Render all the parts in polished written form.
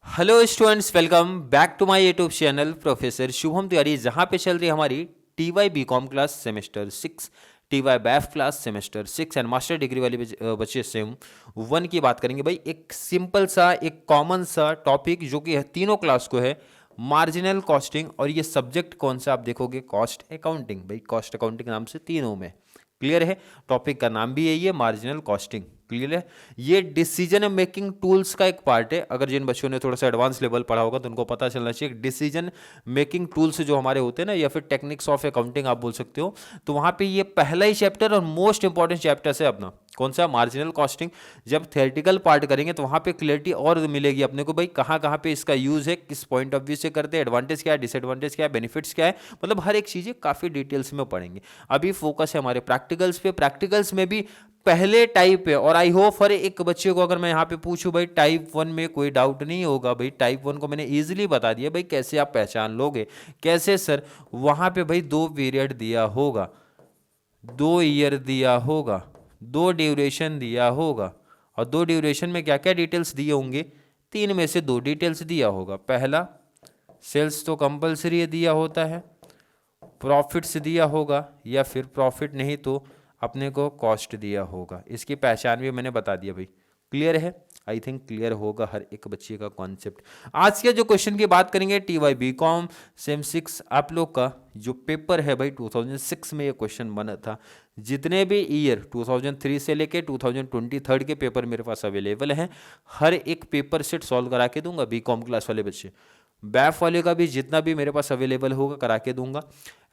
Hello students, welcome back to my YouTube channel professor Shubham Tiwari, जहाँ पे चल रही है हमारी TY BCom class semester 6, TY BAF class semester 6 and master degree वाले बच्चे सेम 1 की बात करेंगे। भाई एक सिंपल सा एक कॉमन सा टॉपिक जो कि तीनों क्लास को है, मार्जिनल कॉस्टिंग। और ये सब्जेक्ट कौन सा आप देखोगे, कॉस्ट अकाउंटिंग। भाई कॉस्ट अकाउंटिंग नाम से तीनों में क्लियर है। टॉपिक का नाम भी यही है, मार्जिनल कॉस्टिंग। क्लियर है। ये डिसीजन मेकिंग टूल्स का एक पार्ट है। अगर जिन बच्चों ने थोड़ा सा एडवांस लेवल पढ़ा होगा तो उनको पता चलना चाहिए डिसीजन मेकिंग टूल्स जो हमारे होते हैं ना, या फिर टेक्निक्स ऑफ अकाउंटिंग आप बोल सकते हो। तो वहां पे ये पहला ही चैप्टर और मोस्ट इंपॉर्टेंट चैप्टर है अपना, कौन सा, मार्जिनल कॉस्टिंग। जब थ्योरेटिकल पार्ट करेंगे तो वहां पे क्लियरिटी और मिलेगी अपने को, भाई कहाँ कहाँ पे इसका यूज है, किस पॉइंट ऑफ व्यू से करते हैं, एडवांटेज क्या है, डिसएडवांटेज क्या है, बेनिफिट्स क्या है, मतलब हर एक चीज़ें काफ़ी डिटेल्स में पढ़ेंगे। अभी फोकस है हमारे प्रैक्टिकल्स पे। प्रैक्टिकल्स में भी पहले टाइप है, और आई होप हर एक बच्चे को अगर मैं यहाँ पे पूछूं भाई टाइप 1 में कोई डाउट नहीं होगा। भाई टाइप 1 को मैंने इजीली बता दिया, भाई कैसे आप पहचान लोगे, कैसे सर। वहाँ पे भाई 2 पीरियड दिया होगा, 2 ईयर दिया होगा, 2 ड्यूरेशन दिया होगा, और 2 ड्यूरेशन में क्या क्या डिटेल्स दिए होंगे, 3 में से 2 डिटेल्स दिया होगा। पहला सेल्स तो कंपलसरी दिया होता है, प्रॉफिट्स दिया होगा, या फिर प्रॉफिट नहीं तो अपने को कॉस्ट दिया होगा। इसकी पहचान भी मैंने बता दिया भाई। क्लियर है, आई थिंक क्लियर होगा हर एक बच्चे का कॉन्सेप्ट। आज के जो क्वेश्चन की बात करेंगे, टीवाई बीकॉम सेम 6 आप लोग का जो पेपर है भाई 2006 में ये क्वेश्चन बना था। जितने भी ईयर 2003 से लेके 2023 के पेपर मेरे पास अवेलेबल हैं, हर एक पेपर सेट सॉल्व करा के दूंगा बीकॉम क्लास वाले बच्चे। बैफ वाले का भी जितना भी मेरे पास अवेलेबल होगा करा के दूंगा।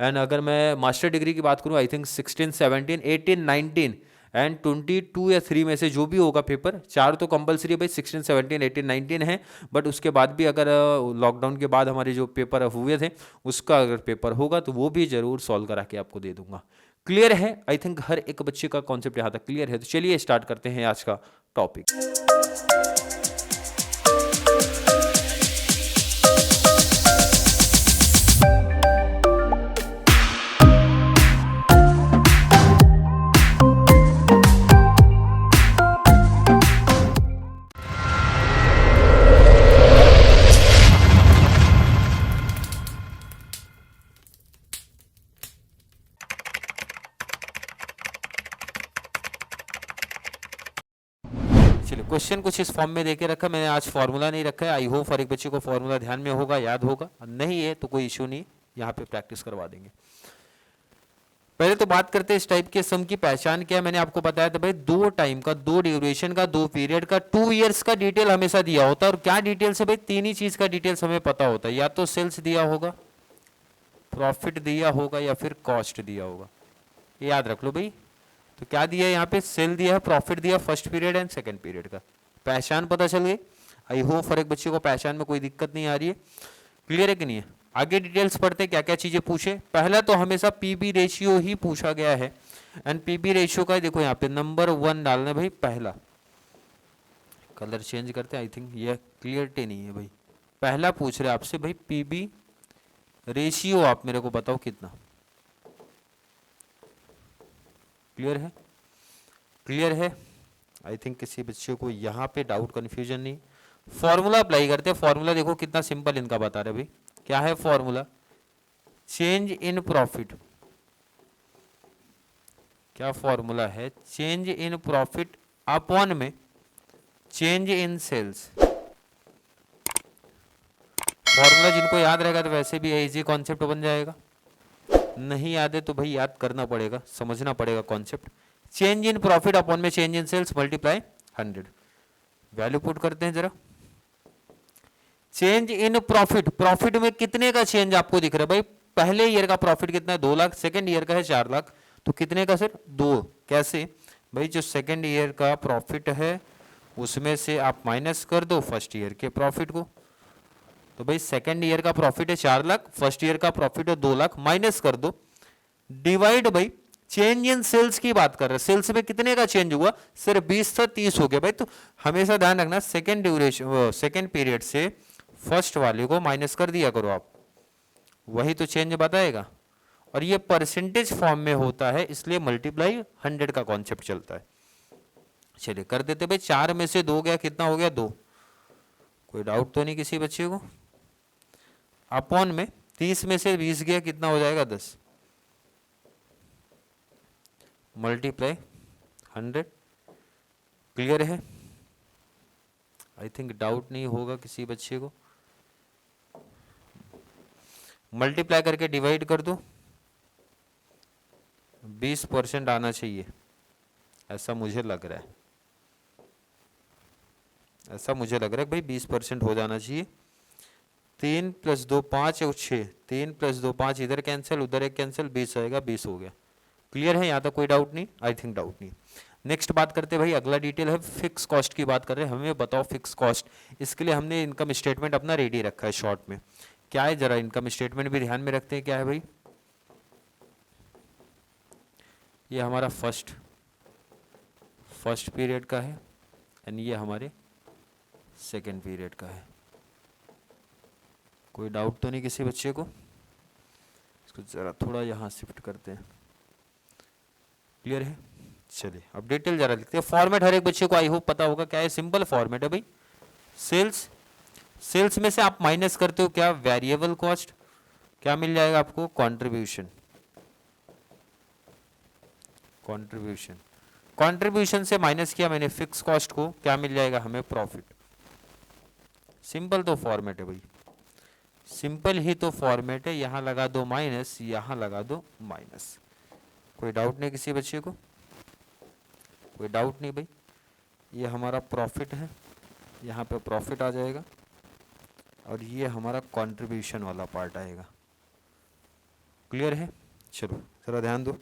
एंड अगर मैं मास्टर डिग्री की बात करूँ, आई थिंक 16, 17, 18, 19 एंड 22 या 3 में से जो भी होगा पेपर, 4 तो कंपलसरी है भाई, 16, 17, 18, 19 है। बट उसके बाद भी अगर लॉकडाउन के बाद हमारे जो पेपर हुए थे उसका अगर पेपर होगा तो वो भी जरूर सॉल्व करा के आपको दे दूंगा। क्लियर है, आई थिंक हर एक बच्चे का कॉन्सेप्ट यहाँ तक क्लियर है। तो चलिए स्टार्ट करते हैं आज का टॉपिक। चलिए क्वेश्चन कुछ इस फॉर्म में देके रखा, मैंने आज फॉर्मूला नहीं रखा है। आई होप हर एक बच्चे को फॉर्मूला ध्यान में होगा, याद होगा। नहीं है तो कोई इशू नहीं, यहाँ पे प्रैक्टिस करवा देंगे। पहले तो बात करते हैं इस टाइप के सम की पहचान क्या है। मैंने आपको बताया था भाई 2 टाइम का, 2 ड्यूरेशन का, 2 पीरियड का, 2 इयर्स का डिटेल हमेशा दिया होता है। और क्या डिटेल्स है भाई, 3 ही चीज का डिटेल्स हमें पता होता है, या तो सेल्स दिया होगा, प्रॉफिट दिया होगा, या फिर कॉस्ट दिया होगा। ये याद रख लो भाई। तो क्या दिया है यहाँ पे, सेल दिया है, प्रॉफिट दिया, first period and second period का। पहचान पता चल गई। आई होप हर एक बच्चे को पहचान में कोई दिक्कत नहीं आ रही है। क्लियर है कि नहीं है। आगे डिटेल्स पढ़ते हैं क्या क्या चीजें पूछे। पहला तो हमेशा पीबी रेशियो ही पूछा गया है। एंड पीबी रेशियो का देखो यहाँ पे नंबर 1 डालना भाई। पहला कलर चेंज करते हैं, आई थिंक ये क्लियरिटी नहीं है भाई। पहला पूछ रहे आपसे भाई पीबी रेशियो, आप मेरे को बताओ कितना। क्लियर है, क्लियर है। आई थिंक किसी बच्चे को यहाँ पे डाउट कंफ्यूजन नहीं। फॉर्मूला अप्लाई करते हैं। फॉर्मूला देखो कितना सिंपल इनका बता रहे भाई। क्या है फॉर्मूला, चेंज इन प्रॉफिट। क्या फॉर्मूला है, चेंज इन प्रॉफिट अपॉन में चेंज इन सेल्स। फॉर्मूला जिनको याद रहेगा तो वैसे भी इजी कॉन्सेप्ट बन जाएगा। नहीं याद है तो भाई याद करना पड़ेगा, समझना पड़ेगा concept. Change in profit upon में change in sales multiply 100। Value put करते हैं जरा। चेंज इन प्रॉफिट, प्रॉफिट में कितने का चेंज आपको दिख रहा है भाई। पहले ईयर का प्रॉफिट कितना है, 2 लाख। सेकेंड ईयर का है 4 लाख। तो कितने का सर, 2। कैसे भाई, जो सेकेंड ईयर का प्रॉफिट है उसमें से आप माइनस कर दो फर्स्ट ईयर के प्रॉफिट को। तो भाई सेकेंड ईयर का प्रॉफिट है 4 लाख, फर्स्ट ईयर का प्रॉफिट है 2 लाख, माइनस कर दो, डिवाइड भाई चेंज इन सेल्स की बात कर रहे हैं। सेल्स में कितने का चेंज हुआ, सिर्फ 20 था 30 हो गया भाई। तो हमेशा ध्यान रखना, सेकेंड ड्यूरेशन सेकेंड पीरियड से फर्स्ट वाले को माइनस कर दिया करो आप, वही तो चेंज बताएगा। और ये परसेंटेज फॉर्म में होता है, इसलिए मल्टीप्लाई 100 का कॉन्सेप्ट चलता है। चलिए कर देते भाई। 4 में से 2 गया, कितना हो गया, 2। कोई डाउट तो नहीं किसी बच्चे को? अपॉन में 30 में से 20 गया कितना हो जाएगा 10, मल्टीप्लाई 100। क्लियर है? आई थिंक डाउट नहीं होगा किसी बच्चे को। मल्टीप्लाई करके डिवाइड कर दो, 20% आना चाहिए, ऐसा मुझे लग रहा है, ऐसा मुझे लग रहा है भाई 20% हो जाना चाहिए। 3 + 2 5 और 6, 3 + 2 5, इधर कैंसिल उधर एक कैंसिल, 20 आएगा, 20 हो गया। क्लियर है? यहाँ तक कोई डाउट नहीं? आई थिंक डाउट नहीं। नेक्स्ट बात करते हैं भाई, अगला डिटेल है फिक्स कॉस्ट की बात कर रहे हैं। हमें बताओ फिक्स कॉस्ट, इसके लिए हमने इनकम स्टेटमेंट अपना रेडी रखा है शॉर्ट में। क्या है जरा इनकम स्टेटमेंट भी ध्यान में रखते हैं। क्या है भाई? ये हमारा फर्स्ट पीरियड का है एंड ये हमारे सेकेंड पीरियड का है। कोई डाउट तो नहीं किसी बच्चे को? इसको जरा थोड़ा यहाँ शिफ्ट करते हैं। क्लियर है? चलिए अब डिटेल जरा लिखते हैं। फॉर्मेट हर एक बच्चे को आई होप पता होगा क्या है। सिंपल फॉर्मेट है भाई। सेल्स में से आप माइनस करते हो क्या? Variable cost. क्या मिल जाएगा आपको? कंट्रीब्यूशन से माइनस किया मैंने फिक्स कॉस्ट को, क्या मिल जाएगा हमें? प्रॉफिट। सिंपल तो फॉर्मेट है भाई, सिंपल ही तो फॉर्मेट है। यहां लगा दो माइनस, यहां लगा दो माइनस। कोई डाउट नहीं किसी बच्चे को? कोई डाउट नहीं भाई। ये हमारा प्रॉफिट है, यहाँ पे प्रॉफिट आ जाएगा और ये हमारा कंट्रीब्यूशन वाला पार्ट आएगा। क्लियर है? चलो जरा ध्यान दो।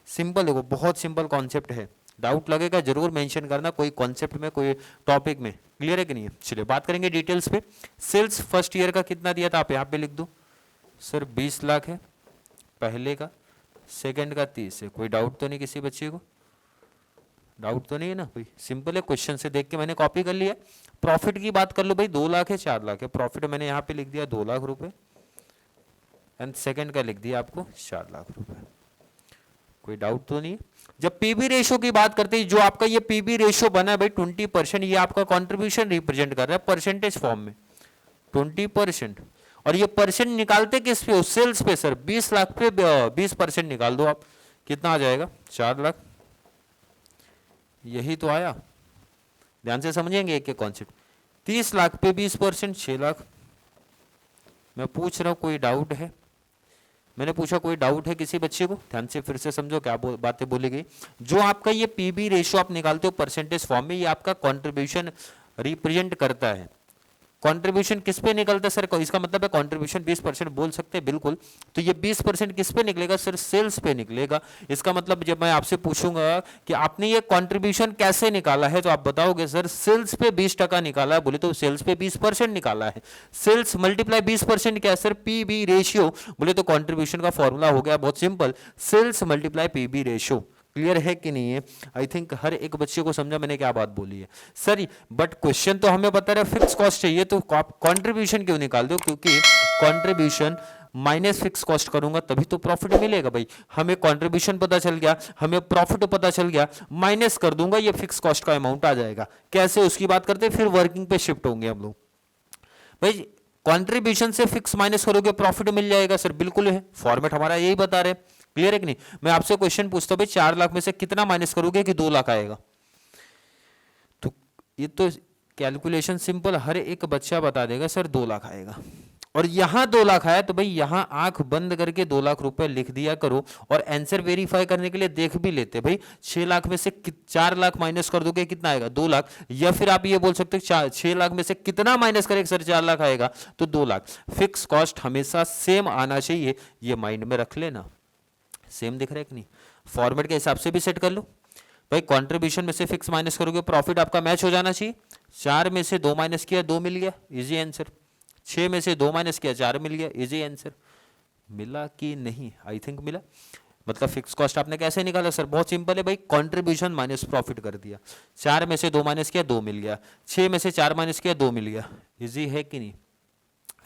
सिंपल देखो, बहुत सिंपल कॉन्सेप्ट है। डाउट लगेगा जरूर मेंशन करना, कोई कॉन्सेप्ट में कोई टॉपिक में। क्लियर है कि नहीं है? चलिए बात करेंगे डिटेल्स पे। सेल्स फर्स्ट ईयर का कितना दिया था? आप यहाँ पे लिख दो सर 20 लाख है पहले का, सेकंड का 30 है। कोई डाउट तो नहीं किसी बच्चे को? डाउट तो नहीं है ना भाई? सिंपल है, क्वेश्चन से देख के मैंने कॉपी कर लिया। प्रॉफिट की बात कर लो भाई, 2 लाख है 4 लाख है। प्रॉफिट मैंने यहाँ पे लिख दिया 2 लाख रुपए एंड सेकंड का लिख दिया आपको 4 लाख रुपए। कोई डाउट तो नहीं? जब पीबी रेशो की बात करते हैं, जो आपका ये पीबी रेशो बना है भाई 20%, ये आपका कंट्रीब्यूशन रिप्रेजेंट कर रहा है परसेंटेज फॉर्म में 20%। और ये परसेंट निकालते किस पे? सेल्स पे सर। 20 लाख पे 20% निकाल दो आप, कितना आ जाएगा? 4 लाख। यही तो आया। ध्यान से समझेंगे एक एक कॉन्सेप्ट। 30 लाख पे 20%, 6 लाख। मैं पूछ रहा हूं कोई डाउट है? मैंने पूछा कोई डाउट है किसी बच्चे को? ध्यान से फिर से समझो क्या बातें बोली गई। जो आपका ये पीबी रेशियो आप निकालते हो परसेंटेज फॉर्म में, ये आपका कंट्रीब्यूशन रिप्रेजेंट करता है। कंट्रीब्यूशन किस पे निकलता है सर? इसका मतलब है कंट्रीब्यूशन 20% बोल सकते हैं, बिल्कुल। तो ये 20% किस पे निकलेगा सर? सेल्स पे निकलेगा। इसका मतलब जब मैं आपसे पूछूंगा कि आपने ये कंट्रीब्यूशन कैसे निकाला है, तो आप बताओगे सर सेल्स पे 20% निकाला है। बोले तो सेल्स पे 20% निकाला है। सेल्स मल्टीप्लाई 20% क्या है सर? PB ratio. बोले तो कंट्रीब्यूशन का फॉर्मूला हो गया बहुत simple, sales multiply PV ratio. Clear है कि नहीं है? आई थिंक हर एक बच्चे को समझा मैंने क्या बात बोली है सर। बट क्वेश्चन तो हमें बता रहा है फिक्स कॉस्ट चाहिए, तो कंट्रीब्यूशन क्यों निकाल दो? क्योंकि कंट्रीब्यूशन माइनस फिक्स कॉस्ट करूंगा तभी तो प्रॉफिट मिलेगा भाई। हमें कंट्रीब्यूशन पता चल गया, हमें प्रॉफिट पता चल गया, माइनस कर दूंगा, ये फिक्स कॉस्ट का अमाउंट आ जाएगा। कैसे उसकी बात करते हैं, फिर वर्किंग पे शिफ्ट होंगे हम लोग। भाई कंट्रीब्यूशन से फिक्स माइनस करोगे प्रॉफिट मिल जाएगा सर, बिल्कुल है, फॉर्मेट हमारा यही बता रहे। क्लियर है कि नहीं? मैं आपसे क्वेश्चन पूछता हूं भाई 4 लाख में से कितना माइनस करोगे कि 2 लाख आएगा? तो ये तो कैलकुलेशन सिंपल, हर एक बच्चा बता देगा सर 2 लाख आएगा। और यहां 2 लाख आया तो भाई यहां आंख बंद करके 2 लाख रुपए लिख दिया करो और आंसर वेरीफाई करने के लिए देख भी लेते भाई 6 लाख में से 4 लाख माइनस कर दोगे कितना आएगा? 2 लाख। या फिर आप ये बोल सकते हो 6 लाख में से कितना माइनस करेगा सर? 4 लाख आएगा, तो 2 लाख। फिक्स कॉस्ट हमेशा सेम आना चाहिए, ये माइंड में रख लेना। सेम दिख रहा है कि नहीं? फॉर्मेट के हिसाब से भी सेट कर लो भाई। कंट्रीब्यूशन में से फिक्स माइनस करोगे प्रॉफिट आपका मैच हो जाना चाहिए। 4 में से 2 माइनस किया 2 मिल गया, इजी आंसर। 6 में से 2 माइनस किया 4 मिल गया, इजी आंसर। मिला कि नहीं? आई थिंक मिला। मतलब फिक्स कॉस्ट आपने कैसे निकाला सर? बहुत सिंपल है भाई, कंट्रीब्यूशन माइनस प्रॉफिट कर दिया। 4 में से 2 माइनस किया 2 मिल गया, 6 में से 4 माइनस किया 2 मिल गया। इजी है कि नहीं?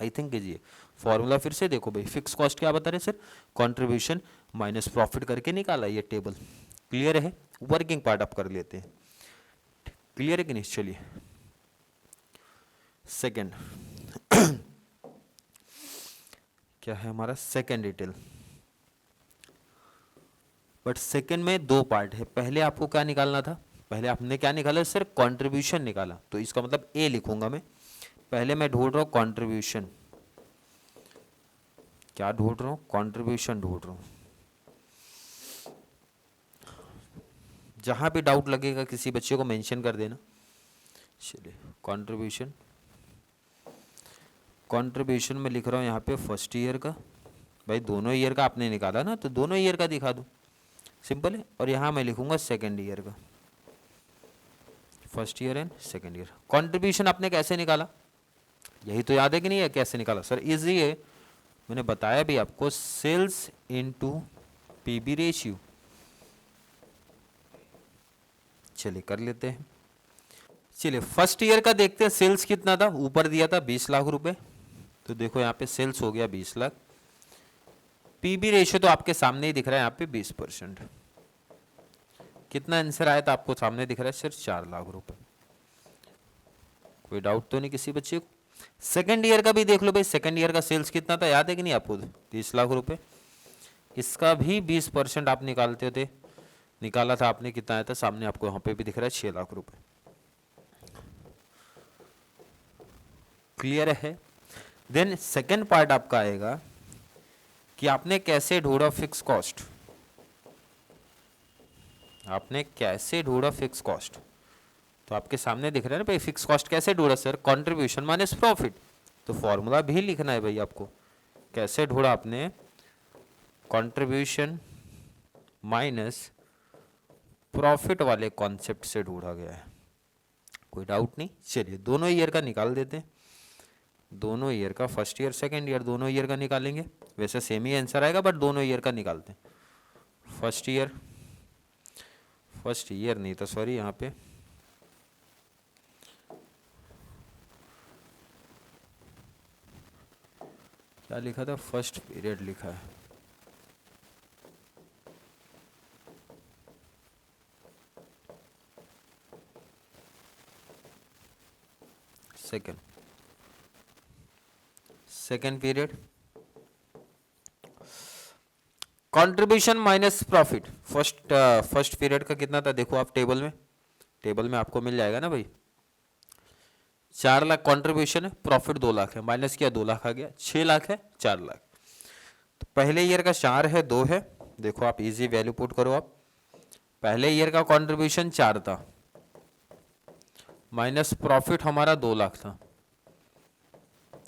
आई थिंक इजी है। फॉर्मूला फिर से देखो भाई, फिक्स कॉस्ट क्या बता रहे सर? कंट्रीब्यूशन माइनस प्रॉफिट करके निकाला ये टेबल। क्लियर है? वर्किंग पार्ट आप कर लेते हैं। क्लियर है कि नहीं? चलिए सेकेंड क्या है हमारा सेकेंड डिटेल, बट सेकेंड में दो पार्ट है। पहले आपको क्या निकालना था, पहले आपने क्या निकाला, सिर्फ कंट्रीब्यूशन निकाला, तो इसका मतलब ए लिखूंगा मैं। पहले मैं ढूंढ रहा हूँ कंट्रीब्यूशन, क्या ढूंढ रहा हूँ, कंट्रीब्यूशन ढूंढ रहा हूँ। जहां भी डाउट लगेगा किसी बच्चे को मेंशन कर देना। चलिए कंट्रीब्यूशन, कंट्रीब्यूशन में लिख रहा हूँ यहाँ पे फर्स्ट ईयर का। भाई दोनों ईयर का आपने निकाला ना, तो दोनों ईयर का दिखा दूँ, सिंपल है। और यहाँ मैं लिखूंगा सेकेंड ईयर का, first year and second year. Contribution आपने कैसे निकाला, यही तो याद है कि नहीं है, कैसे निकाला सर? इजी है, मैंने बताया भी आपको, सेल्स इनटू पीबी रेशियो। चलिए कर लेते हैं। चलिए फर्स्ट ईयर का देखते हैं, सेल्स कितना था, ऊपर दिया था 20 लाख रुपए, तो देखो यहाँ पे सेल्स हो गया 20 लाख। पीबी रेशियो तो आपके सामने ही दिख रहा है यहाँ पे 20%। कितना आंसर आया था आपको सामने दिख रहा है, सिर्फ 4 लाख रुपए। कोई डाउट तो नहीं किसी बच्चे को? सेकेंड ईयर का भी देख लो भाई, सेकेंड ईयर का सेल्स कितना था, याद है कि नहीं आपको? 30 लाख रुपए। इसका भी 20% आप निकालते थे, निकाला था आपने, कितना आया था सामने आपको यहाँ पे भी दिख रहा है 6 लाख रुपए। क्लियर है? देन सेकेंड पार्ट आपका आएगा कि आपने कैसे ढूंढा फिक्स कॉस्ट। आपने कैसे ढूंढा फिक्स कॉस्ट, तो आपके सामने दिख रहा है ना भाई, फिक्स कॉस्ट कैसे ढूंढा सर, कंट्रीब्यूशन माइनस प्रॉफिट। तो फॉर्मूला भी लिखना है भाई आपको, कैसे ढूंढा आपने, कंट्रीब्यूशन माइनस प्रॉफिट वाले कॉन्सेप्ट से ढूंढा गया है। कोई डाउट नहीं? चलिए दोनों ईयर का निकाल देते हैं, दोनों ईयर का, फर्स्ट ईयर सेकेंड ईयर दोनों ईयर का निकालेंगे। वैसे सेम ही आंसर आएगा, बट दोनों ईयर का निकालते हैं। फर्स्ट ईयर नहीं था, सॉरी, यहाँ पे क्या लिखा था, फर्स्ट पीरियड लिखा है। Second period, contribution minus profit. First period का कितना था, देखो आप टेबल में आपको मिल जाएगा ना भाई। 4 लाख कंट्रीब्यूशन है, प्रॉफिट 2 लाख है, माइनस किया 2 लाख आ गया, 6 लाख है, 4 लाख। तो पहले ईयर का 4 है, 2 है, देखो आप इजी वैल्यू पुट करो आप। पहले ईयर का कंट्रीब्यूशन 4 था, माइनस प्रॉफिट हमारा 2 लाख था,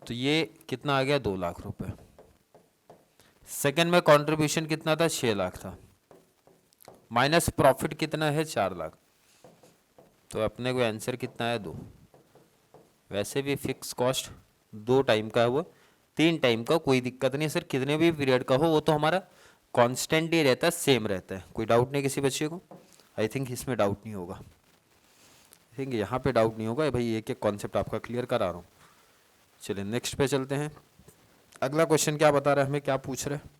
तो ये कितना आ गया, 2 लाख रुपए। सेकेंड में कंट्रीब्यूशन कितना था, 6 लाख था, माइनस प्रॉफिट कितना है, 4 लाख। तो अपने को आंसर कितना है, 2। वैसे भी फिक्स कॉस्ट 2 टाइम का है, वो 3 टाइम का कोई दिक्कत नहीं सर, कितने भी पीरियड का हो वो तो हमारा कांस्टेंट ही रहता है, सेम रहता है। कोई डाउट नहीं किसी बच्चे को? आई थिंक इसमें डाउट नहीं होगा, आई थिंक यहाँ पे डाउट नहीं होगा भाई, एक एक कॉन्सेप्ट आपका क्लियर करा रहा हूँ। चलिए नेक्स्ट पे चलते हैं। अगला क्वेश्चन क्या बता रहा है हमें, क्या पूछ रहे हैं,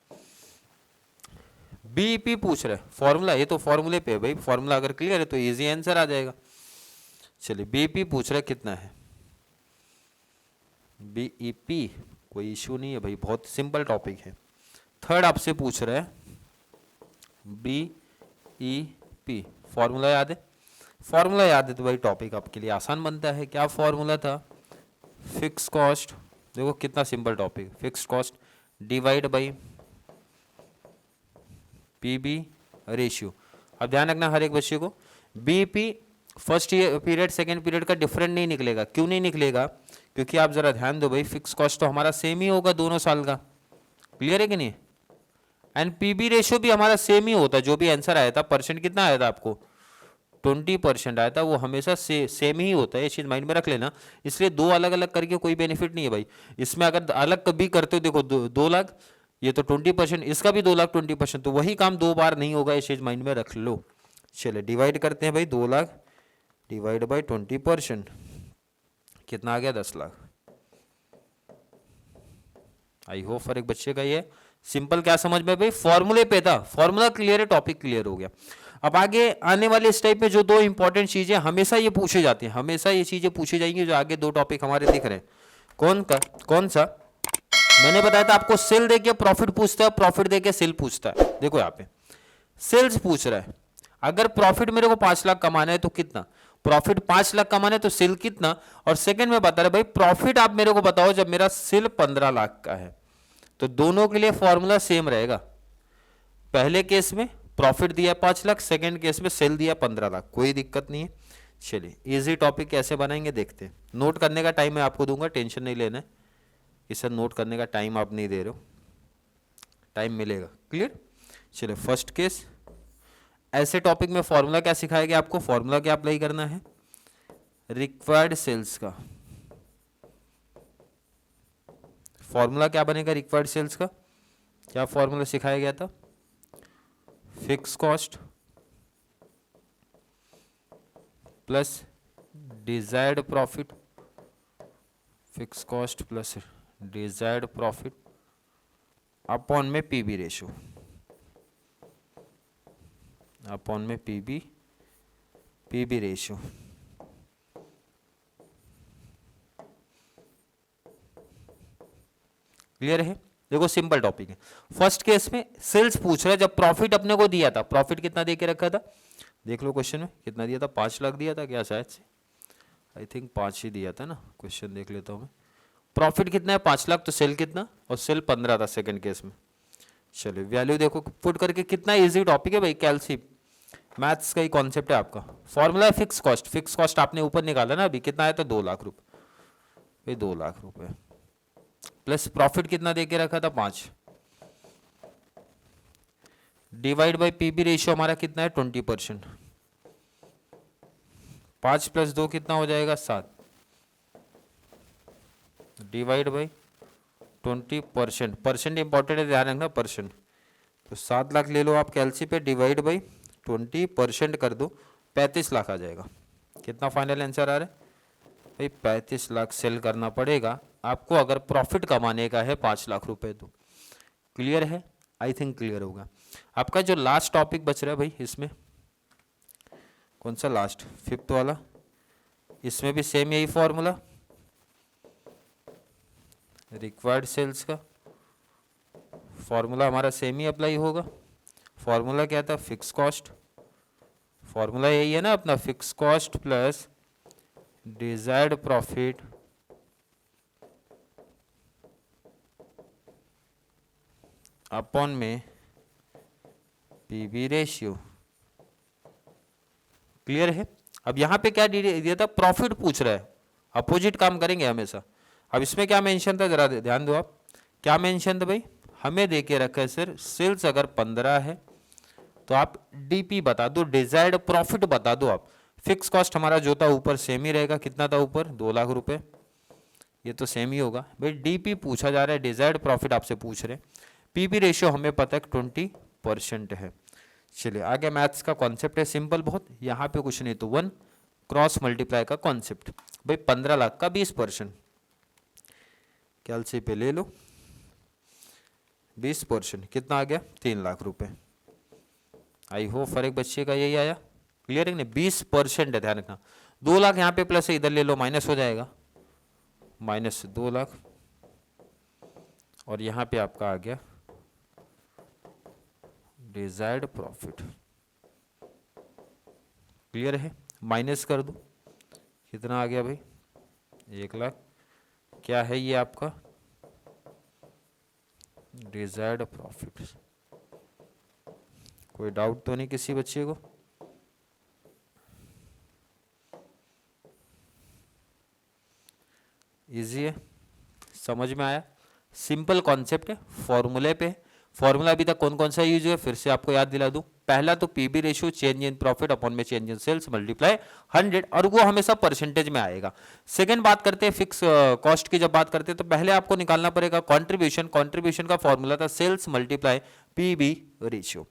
बीईपी पूछ रहे हैं, फॉर्मूला, ये तो फॉर्मूले पे है भाई, फॉर्मूला अगर क्लियर है तो इजी आंसर आ जाएगा। चलिए बीईपी पूछ रहे हैं कितना है, बीईपी कोई इश्यू नहीं है भाई, बहुत सिंपल टॉपिक है। थर्ड आपसे पूछ रहे हैं बीईपी, फॉर्मूला याद है? फॉर्मूला याद है तो भाई टॉपिक आपके लिए आसान बनता है। क्या फॉर्मूला था, फिक्स कॉस्ट, देखो कितना simple topic, fix cost divide by PB ratio. अब ध्यान रखना हर एक बच्चे को, BEP first year period second period का डिफरेंट नहीं निकलेगा। क्यों नहीं निकलेगा? क्योंकि आप जरा ध्यान दो भाई, फिक्स कॉस्ट तो हमारा सेम ही होगा दोनों साल का, क्लियर है कि नहीं? एंड पीबी रेशियो भी हमारा सेम ही होता है। जो भी आंसर आया था, परसेंट कितना आया था आपको, 20% आया था, वो हमेशा सेम ही होता है, ये चीज माइंड में रख लेना। इसलिए दो अलग अलग करके कोई बेनिफिट नहीं है भाई इसमें। अगर अलग कभी करते हो, देखो 2 लाख, ये तो 20%, इसका भी 2 लाख 20%, तो वही काम 2 बार नहीं होगा, ये चीज माइंड में रख लो। चलिए डिवाइड करते हैं भाई, 2 लाख डिवाइड बाई 20%, कितना आ गया, 10 लाख। आई होप हर एक बच्चे का ये सिंपल क्या समझ में भाई, फॉर्मूले पे था, फॉर्मूला क्लियर है, टॉपिक क्लियर हो गया। अब आगे आने वाले इस टाइप में जो दो इंपॉर्टेंट चीजें हमेशा ये पूछे जाती हैं, हमेशा ये चीजें पूछी जाएंगी, जो आगे दो टॉपिक हमारे दिख रहे हैं, कौन सा मैंने बताया था आपको, सेल देके प्रॉफिट पूछता है, प्रॉफिट देके सेल पूछता है। देखो यहाँ पे सेल्स पूछ रहा है, अगर प्रॉफिट मेरे को 5 लाख कमाना है तो कितना, प्रॉफिट 5 लाख कमाना है तो सेल कितना, और सेकंड में बता रहे भाई प्रॉफिट आप मेरे को बताओ जब मेरा सेल 15 लाख का है। तो दोनों के लिए फॉर्मूला सेम रहेगा, पहले केस में प्रॉफिट दिया 5 लाख, सेकंड केस में सेल दिया 15 लाख, कोई दिक्कत नहीं है। चलिए इजी टॉपिक कैसे बनाएंगे देखते हैं। नोट करने का टाइम मैं आपको दूंगा, टेंशन नहीं लेना है कि सर नोट करने का टाइम आप नहीं दे रहे हो, टाइम मिलेगा, क्लियर। चलिए फर्स्ट केस, ऐसे टॉपिक में फॉर्मूला क्या सिखाया गया आपको, फॉर्मूला क्या अप्लाई करना है, रिक्वायर्ड सेल्स का फॉर्मूला क्या बनेगा, रिक्वायर्ड सेल्स का क्या फॉर्मूला सिखाया गया था, fix cost plus desired profit, fix cost plus desired profit upon में पीबी रेशो, अपॉन में पीबी रेशो। क्लियर है। देखो सिंपल टॉपिक है। फर्स्ट केस में सेल्स पूछ रहा है, जब प्रॉफिट अपने को दिया था, प्रॉफिट कितना दे के रखा था, देख लो क्वेश्चन में कितना दिया था, 5 लाख दिया था क्या, शायद से आई थिंक 5 ही दिया था ना, क्वेश्चन देख लेता हूं मैं। प्रॉफिट कितना है 5 लाख, तो सेल कितना, और सेल 15 था सेकंड केस में। चलिए वैल्यू देखो पुट करके, कितना इजी टॉपिक है भाई, कैल्सी मैथ्स का ही कॉन्सेप्ट है आपका। फॉर्मूला है फिक्स कॉस्ट, फिक्स कॉस्ट आपने ऊपर निकाला ना अभी, कितना आया था 2 लाख रुपए, 2 लाख रुपए प्लस प्रॉफिट कितना दे के रखा था 5, डिवाइड बाई पीबी रेशियो हमारा कितना है 20%, 5 + 2 कितना हो जाएगा 7, डिवाइड बाई 20%, परसेंट इंपॉर्टेंट है ध्यान रखना परसेंट, तो 7 लाख ले लो आप कैलसी पे, डिवाइड बाई 20% कर दो, 35 लाख आ जाएगा। कितना फाइनल आंसर आ रहा है भाई, 35 लाख सेल करना पड़ेगा आपको अगर प्रॉफिट कमाने का है 5 लाख रुपए तो। क्लियर है, आई थिंक क्लियर होगा। आपका जो लास्ट टॉपिक बच रहा है भाई, इसमें कौन सा लास्ट, 5th वाला, इसमें भी सेम यही फॉर्मूला, रिक्वायर्ड सेल्स का फॉर्मूला हमारा सेम ही अप्लाई होगा। फॉर्मूला क्या था, फिक्स कॉस्ट, फॉर्मूला यही है ना अपना, fix cost plus desired profit upon में पीबी रेशियो। क्लियर है। अब यहां पे क्या दिया था, प्रॉफिट पूछ रहा है, अपोजिट काम करेंगे हमेशा। अब इसमें क्या मेंशन था, जरा ध्यान दो आप, क्या मेंशन था भाई, हमें दे के रखा है सर सेल्स अगर 15 है तो आप डीपी बता दो, डिजायर्ड प्रॉफिट बता दो आप। फिक्स कॉस्ट हमारा जो था ऊपर सेम ही रहेगा, कितना था ऊपर 2 लाख रुपए, ये तो सेम ही होगा भाई। डीपी पूछा जा रहा है, डिजायर्ड प्रॉफिट आपसे पूछ रहे हैं, पीबी रेशियो हमें पता है 20% है। चलिए आगे मैथ्स का कॉन्सेप्ट है सिंपल बहुत, यहाँ पे कुछ नहीं तो 1 क्रॉस मल्टीप्लाई का कॉन्सेप्ट भाई, 15 लाख का 20%, कैलसी पे ले लो 20%, कितना आ गया 3 लाख रुपए। आई होप हर एक बच्चे का यही आया, क्लियर है नहीं, 20% है ध्यान रखना। 2 लाख यहाँ पे प्लस है, इधर ले लो माइनस हो जाएगा, माइनस 2 लाख, और यहाँ पे आपका आ गया डिजायर्ड प्रॉफिट। क्लियर है, माइनस कर दो, कितना आ गया भाई 1 लाख, क्या है ये आपका डिजायर्ड प्रॉफिट। कोई डाउट तो नहीं किसी बच्चे को, इजी है, समझ में आया, सिंपल कॉन्सेप्ट है, फॉर्मूले पे। फॉर्मूला अभी तक कौन कौन सा यूज हुआ फिर से आपको याद दिला दूं। पहला तो PV ratio, change in profit upon में चेंज इन सेल्स मल्टीप्लाई 100, और वो हमेशा परसेंटेज में आएगा। सेकंड बात करते हैं फिक्स कॉस्ट की, जब बात करते हैं तो पहले आपको निकालना पड़ेगा कॉन्ट्रीब्यूशन। कॉन्ट्रीब्यूशन का फॉर्मूला था sales multiply PV ratio.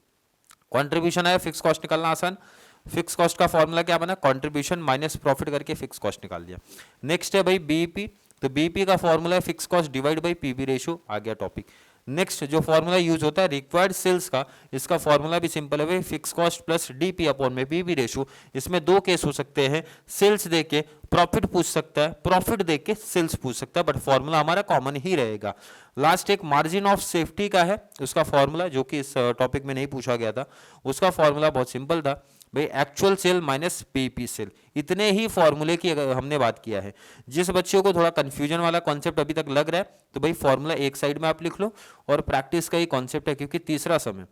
Contribution आया, फिक्स कॉस्ट निकालना आसान। फिक्स कॉस्ट का फॉर्मूला क्या बना, कॉन्ट्रीब्यूशन माइनस प्रॉफिट करके फिक्स कॉस्ट निकाल दिया। नेक्स्ट है भाई बीईपी, तो बीईपी का फॉर्मूला है fix cost divide by PB ratio, आ गया टॉपिक। नेक्स्ट जो फॉर्मूला यूज होता है रिक्वायर्ड सेल्स का, इसका फॉर्मूला भी सिंपल है भाई, fix cost plus DP upon में पीवी रेशो। इसमें दो केस हो सकते हैं, सेल्स देके प्रॉफिट पूछ सकता है, प्रॉफिट देके सेल्स पूछ सकता है, बट फॉर्मूला हमारा कॉमन ही रहेगा। लास्ट एक मार्जिन ऑफ सेफ्टी का है, उसका फॉर्मूला जो कि इस टॉपिक में नहीं पूछा गया था, उसका फॉर्मूला बहुत सिंपल था भाई, actual sale minus PP sale. इतने ही फॉर्मूले की अगर हमने बात किया है। जिस बच्चों को थोड़ा कंफ्यूजन वाला कॉन्सेप्ट अभी तक लग रहा है तो भाई फॉर्मूला एक साइड में आप लिख लो, और प्रैक्टिस का ही कॉन्सेप्ट है क्योंकि तीसरा समय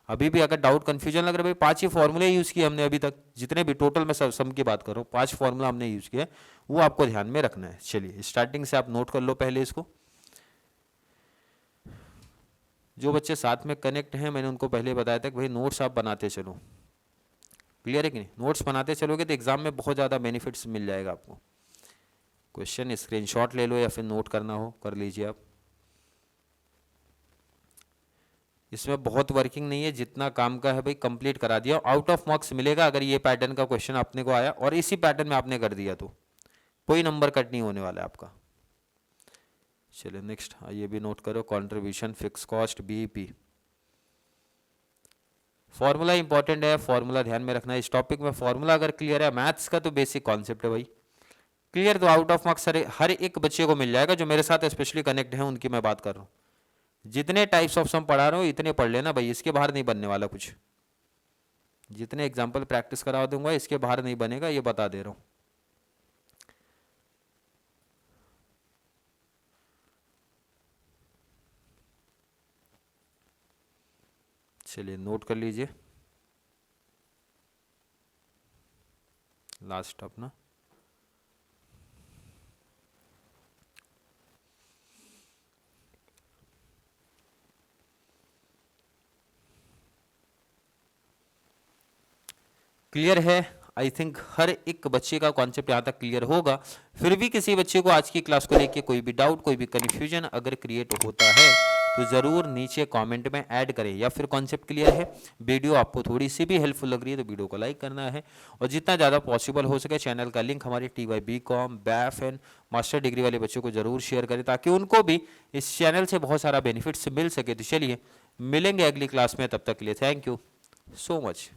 अभी भी अगर डाउट कंफ्यूजन लग रहा है भाई, 5 ही फॉर्मूले यूज किए हमने अभी तक, जितने भी टोटल में सम की बात कर रहा हूँ 5 फॉर्मूला हमने यूज किया, वो आपको ध्यान में रखना है। चलिए स्टार्टिंग से आप नोट कर लो पहले इसको। जो बच्चे साथ में कनेक्ट हैं मैंने उनको पहले बताया था कि भाई नोट्स आप बनाते चलो, क्लियर है कि नहीं? नोट्स बनाते चलोगे तो एग्जाम में बहुत ज़्यादा बेनिफिट्स मिल जाएगा आपको। क्वेश्चन स्क्रीनशॉट ले लो या फिर नोट करना हो कर लीजिए आप। इसमें बहुत वर्किंग नहीं है, जितना काम का है भाई कंप्लीट करा दिया। आउट ऑफ मार्क्स मिलेगा अगर ये पैटर्न का क्वेश्चन आपने को आया और इसी पैटर्न में आपने कर दिया तो कोई नंबर कट नहीं होने वाला है आपका। चलिए नेक्स्ट, ये भी नोट करो, contribution fix cost BEP. Formula important है, फॉर्मूला ध्यान में रखना है इस टॉपिक में। फॉर्मूला अगर क्लियर है, मैथ्स का तो बेसिक कॉन्सेप्ट है भाई क्लियर, तो आउट ऑफ मार्क्स हर एक बच्चे को मिल जाएगा जो मेरे साथ स्पेशली कनेक्ट है, उनकी मैं बात कर रहा हूँ। जितने टाइप्स ऑफ सम पढ़ा रहा हूँ इतने पढ़ लेना भाई, इसके बाहर नहीं बनने वाला कुछ। जितने एग्जाम्पल प्रैक्टिस करा दूंगा इसके बाहर नहीं बनेगा, ये बता दे रहा हूँ। चलिए नोट कर लीजिए लास्ट अपना। क्लियर है? आई थिंक हर एक बच्चे का कॉन्सेप्ट यहाँ तक क्लियर होगा। फिर भी किसी बच्चे को आज की क्लास को लेके कोई भी डाउट, कोई भी कन्फ्यूजन अगर क्रिएट होता है तो ज़रूर नीचे कमेंट में ऐड करें, या फिर कॉन्सेप्ट क्लियर है, वीडियो आपको थोड़ी सी भी हेल्पफुल लग रही है तो वीडियो को लाइक करना है, और जितना ज़्यादा पॉसिबल हो सके चैनल का लिंक हमारे TY BCom, BAF and master degree वाले बच्चों को ज़रूर शेयर करें ताकि उनको भी इस चैनल से बहुत सारा बेनिफिट्स मिल सके। तो चलिए मिलेंगे अगली क्लास में, तब तक के लिए थैंक यू सो मच।